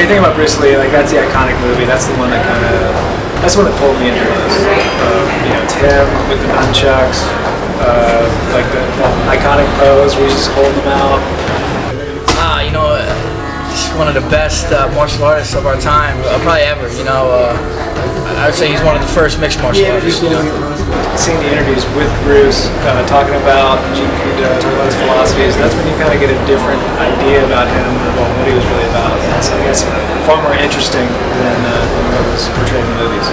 you think about Bruce Lee, like that's the iconic movie. That's the one that that's the one that pulled me into this. It's him with the nunchucks, like the iconic pose where he's just holding them out. He's one of the best martial artists of our time, probably ever. I would say he's one of the first mixed martial artists. Seeing the interviews with Bruce, talking about Jeet Kune Do, talking about his philosophies, that's when you kind of get a different idea about him and about what he was really about. So I guess far more interesting than what was portrayed in the movies.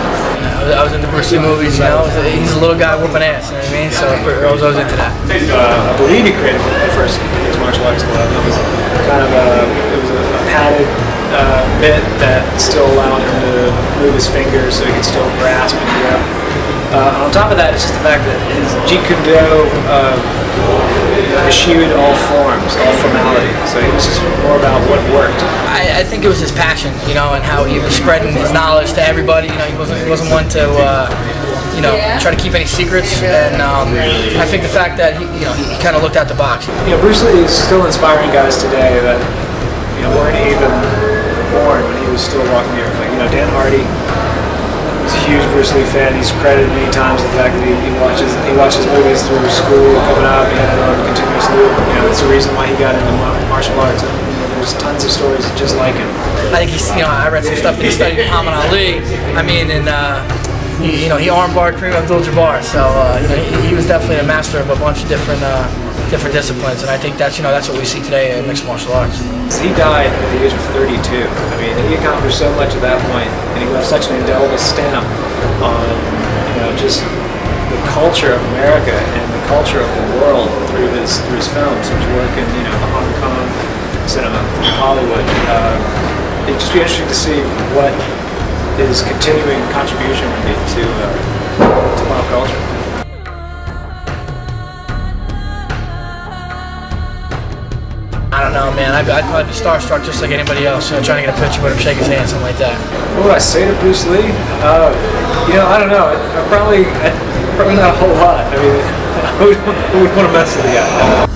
I was into Bruce Lee movies, he's a little guy whooping ass, you know what I mean? So I was always into that. I believe he created the first mixed martial arts club. It was kind of a padded mitt that still allowed him to move his fingers so he could still grasp and grip. On top of that, it's just the fact that his Jeet Kune Do eschewed all forms, all formality. So it was just more about what worked. I think it was his passion, and how he was spreading his knowledge to everybody. He wasn't one to, try to keep any secrets. And I think the fact that he kind of looked out the box. Bruce Lee is still inspiring guys today that weren't even born when he was still walking the earth. Like Dan Hardy. He's a huge Bruce Lee fan. He's credited many times the fact that he watches movies through school coming up. He had it on continuously. That's the reason why he got into martial arts. And, there's tons of stories just like him. I think I read some stuff that he studied Muhammad Ali. He armbarred Kareem Abdul-Jabbar. So he was definitely a master of a bunch of different disciplines. And I think that's what we see today in mixed martial arts. He died at the age of 32. He accomplished so much at that point, and he left such an indelible stamp on, just the culture of America and the culture of the world through his films, his work in, the Hong Kong cinema, through Hollywood. It'd just be interesting to see what his continuing contribution would be to pop culture. I don't know, man. I'd probably be starstruck just like anybody else, trying to get a picture with him, shake his hand, something like that. What would I say to Bruce Lee? I don't know. Probably not a whole lot. Who would want to mess with the guy?